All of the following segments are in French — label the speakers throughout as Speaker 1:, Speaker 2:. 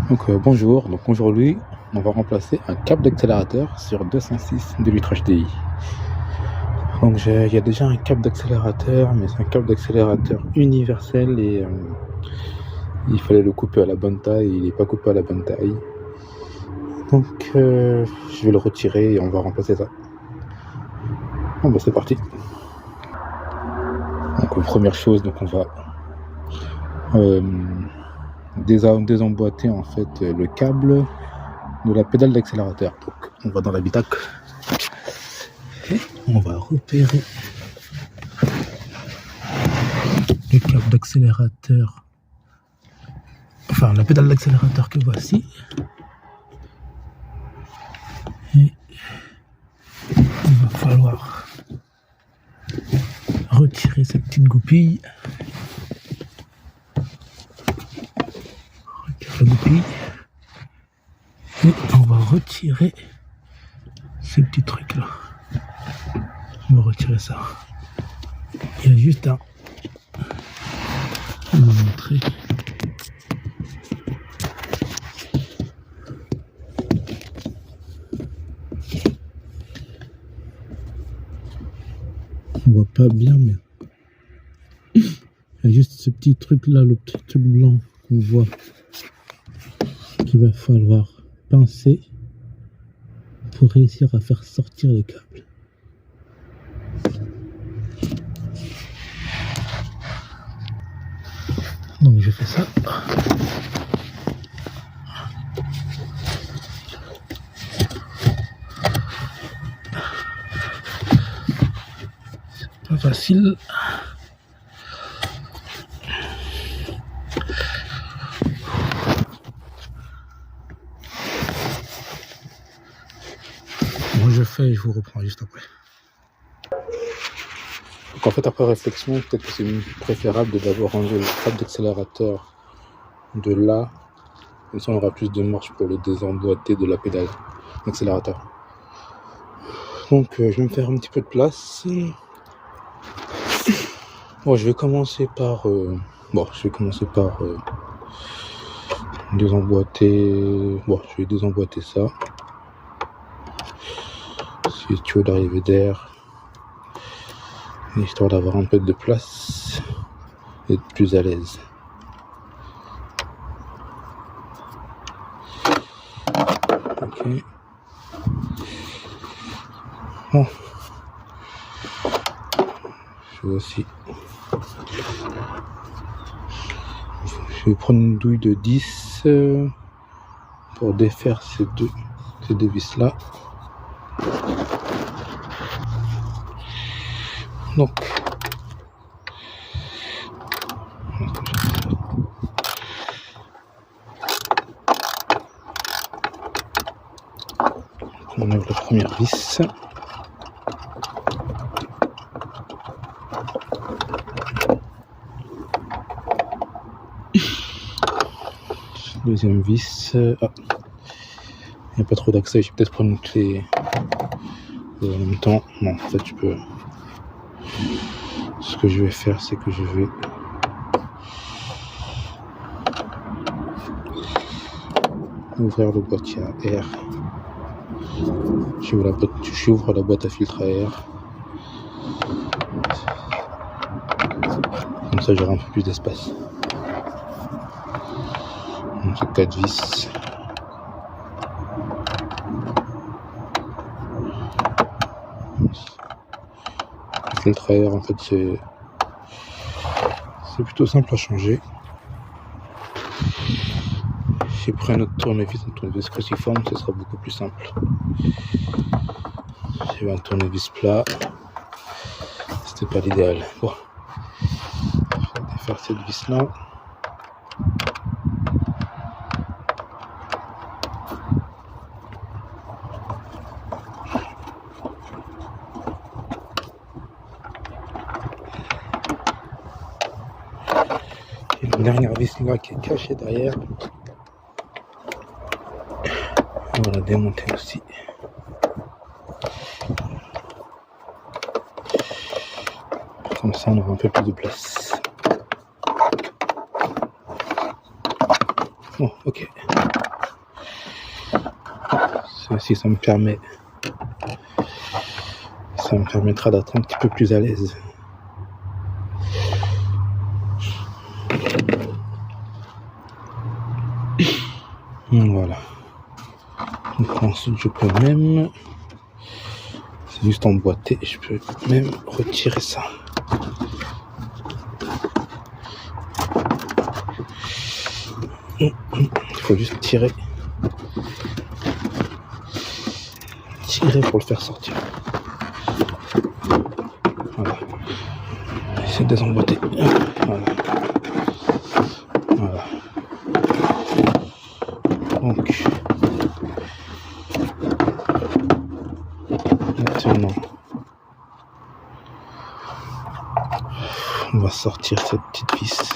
Speaker 1: Bonjour, donc aujourd'hui on va remplacer un câble d'accélérateur sur 206 de l'Ultra HDI. Donc il y a déjà un câble d'accélérateur, mais c'est un câble d'accélérateur universel et il fallait le couper à la bonne taille, il n'est pas coupé à la bonne taille. Donc je vais le retirer et on va remplacer ça. Bon c'est parti. Donc première chose, donc on va désemboîter en fait le câble de la pédale d'accélérateur. Donc on va dans l'habitacle et on va repérer le câble d'accélérateur, enfin la pédale d'accélérateur que voici, et il va falloir retirer cette petite goupille. La goupille et on va retirer ces petits trucs là. On va retirer ça. Il y a juste à vous montrer. On voit pas bien, mais il y a juste ce petit truc là, le petit truc blanc qu'on voit, qu'il va falloir pincer pour réussir à faire sortir le câble. Donc je fais ça. C'est pas facile. Moi je fais et je vous reprends juste après. Donc en fait après réflexion, peut-être que c'est préférable d'abord enlever le câble d'accélérateur de là, comme ça on aura plus de marge pour le désemboîter de la pédale d'accélérateur. Donc je vais me faire un petit peu de place. Bon, je vais commencer par désemboîter. Bon, je vais désemboîter ça. C'est le tuyau d'arrivée d'air, histoire d'avoir un peu de place et d'être plus à l'aise. Ok. Bon. Je vais aussi. Je vais prendre une douille de 10 pour défaire ces deux vis là. Donc on enlève la première vis. Deuxième vis. Il n'y a pas trop d'accès, je vais peut-être prendre une clé en même temps. Non, en fait, je peux. Ce que je vais faire, c'est que je vais ouvrir le boîtier à air. J'ouvre la boîte à filtre à air. Comme ça, j'aurai un peu plus d'espace. Donc, c'est 4 vis. Le filtre à air, en fait, c'est plutôt simple à changer. J'ai pris un tournevis cruciforme, ce sera beaucoup plus simple. J'ai un tournevis plat, c'était pas l'idéal. Bon, je vais défaire cette vis là. Et la dernière vis là qui est cachée derrière. On va la démonter aussi. Comme ça on aura un peu plus de place. Bon, ok. Ceci, ça me permettra d'être un petit peu plus à l'aise. Voilà. Donc ensuite, je peux même... C'est juste emboîté. Je peux même retirer ça. Il faut juste tirer pour le faire sortir. Voilà. C'est désemboîté. Voilà. Donc maintenant, on va sortir cette petite vis.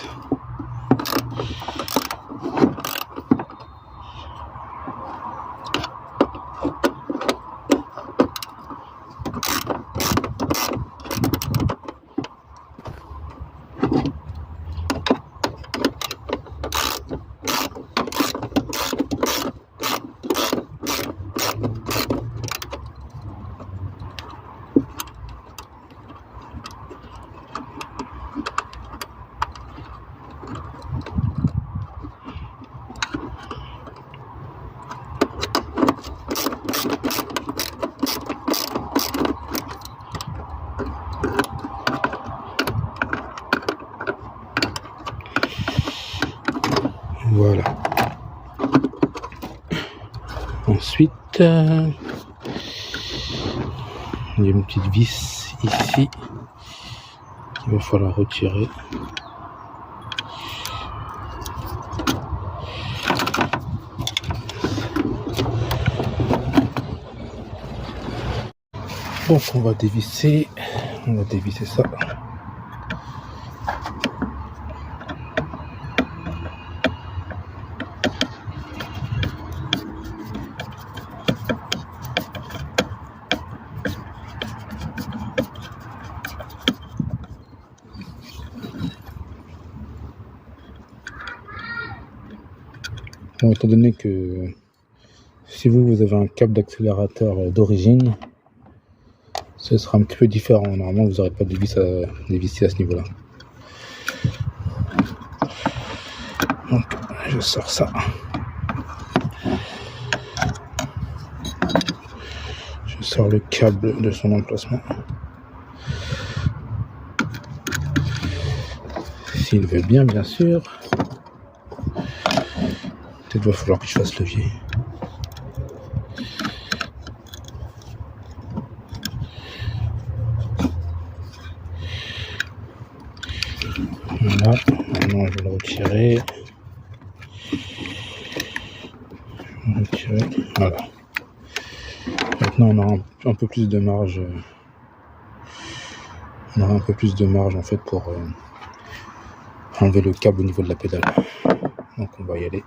Speaker 1: Voilà. Ensuite, il y a une petite vis ici qu'il va falloir retirer. Donc on va dévisser ça. Bon, étant donné que si vous avez un câble d'accélérateur d'origine, ce sera un petit peu différent. Normalement, vous n'aurez pas de vis à dévisser à ce niveau-là. Donc, je sors ça. Je sors le câble de son emplacement. S'il veut bien sûr. Peut-être va falloir que je fasse levier. Voilà, maintenant je vais le retirer. Voilà. Maintenant on aura un peu plus de marge. On aura un peu plus de marge en fait pour enlever le câble au niveau de la pédale. Donc on va y aller.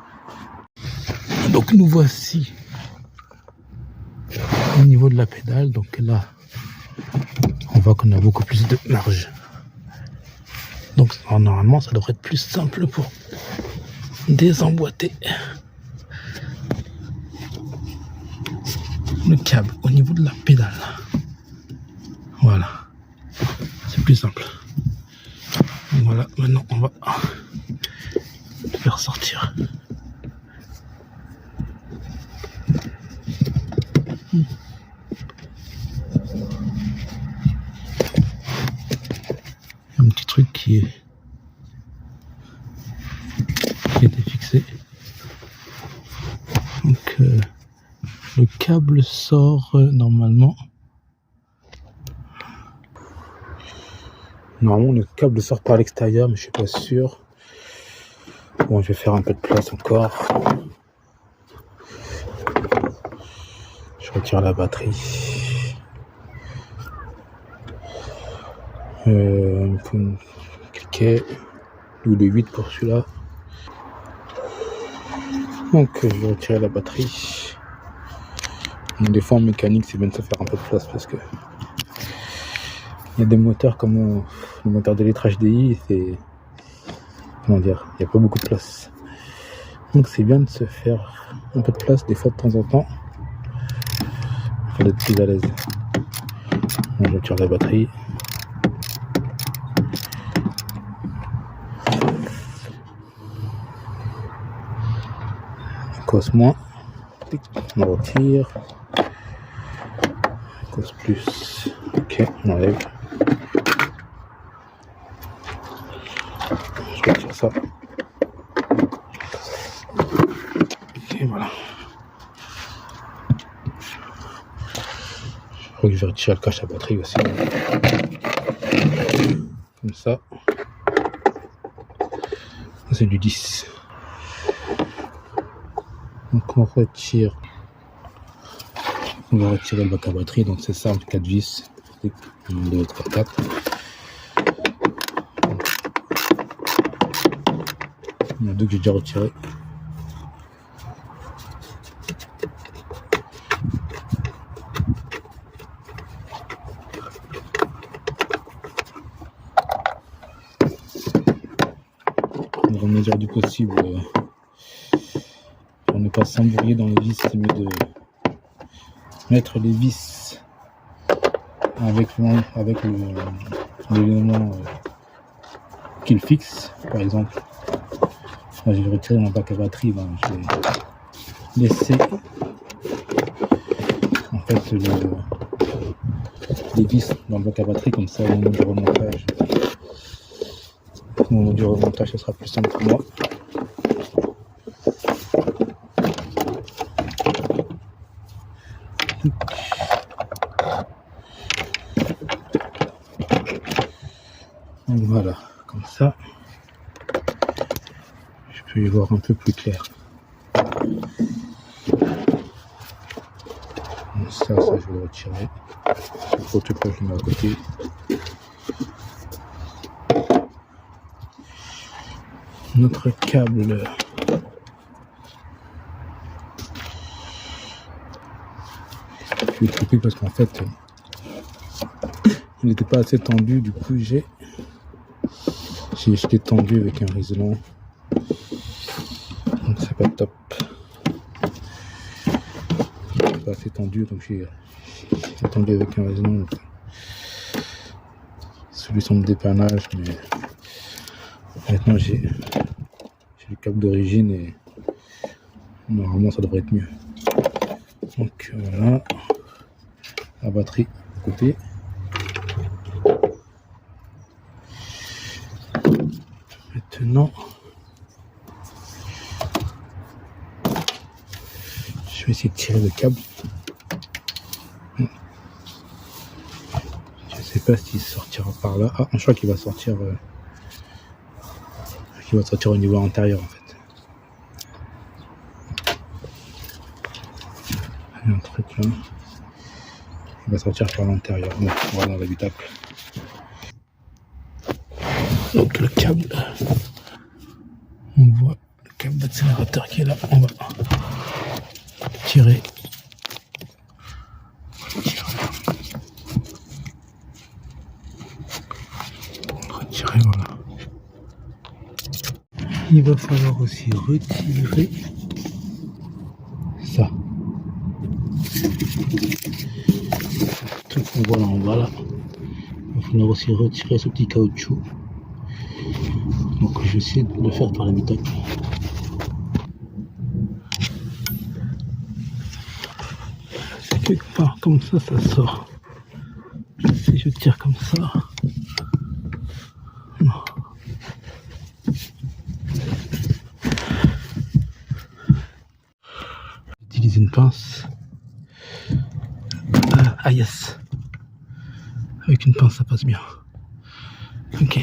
Speaker 1: Donc nous voici au niveau de la pédale. Donc là, on voit qu'on a beaucoup plus de marge. Donc normalement, ça devrait être plus simple pour désemboîter le câble au niveau de la pédale. Voilà, c'est plus simple. Donc voilà, maintenant on va le faire sortir. Un petit truc qui était fixé. Donc le câble sort normalement. Normalement le câble sort par l'extérieur, mais je suis pas sûr. Bon, je vais faire un peu de place encore. Je retire la batterie. Il faut cliquer. Ou le 8 pour celui-là. Donc je vais retirer la batterie. Donc, des fois en mécanique c'est bien de se faire un peu de place parce que il y a des moteurs comme le moteur de litre HDI, c'est comment dire, il n'y a pas beaucoup de place. Donc c'est bien de se faire un peu de place des fois de temps en temps pour être plus à l'aise. Bon, je tire la batterie. On cosse moins. On retire. On cosse plus. Ok, on enlève. Je retire ça. Et voilà. Je crois que je vais retirer le cache à batterie aussi. Comme ça. C'est du 10. Donc on retire. On va retirer le bac à batterie. Donc c'est simple, 4 vis. 1, 2, 3, 4. Il y en a 2 que j'ai déjà retirés. Dans la mesure du possible, pour ne pas s'embrouiller dans les vis, c'est mieux de mettre les vis avec l'élément qu'il fixe. Par exemple, moi j'ai retiré mon bac à batterie, donc je vais laisser en fait les vis dans le bac à batterie, comme ça au moment du remontage ce sera plus simple pour moi. Donc voilà, comme ça je peux y voir un peu plus clair. Donc ça je vais le retirer. Ce protocole je le mets à côté. Notre câble je vais le couper parce qu'en fait il n'était pas assez tendu, du coup j'ai jeté tendu avec un riselant, donc c'est pas top, pas assez tendu, donc j'ai tendu avec un riselant, solution de dépannage, mais maintenant j'ai le câble d'origine et normalement ça devrait être mieux. Donc voilà, la batterie à côté. Maintenant, je vais essayer de tirer le câble. Je sais pas s'il sortira par là. Ah, je crois qu'il va sortir. Il va sortir au niveau intérieur en fait. Il y a un truc là. Il va sortir par l'intérieur. Bon, on va dans l'habitacle. Donc le câble, on voit le câble d'accélérateur qui est là. On va tirer. Retirer, voilà. Il va falloir aussi retirer ça. Tout qu'on voit là en bas là. Il va falloir aussi retirer ce petit caoutchouc. Donc je vais essayer de le faire par l'habitacle. Quelque part comme ça sort. Si je tire comme ça. Non. J'utilise une pince. Ah yes. Avec une pince ça passe bien. Ok.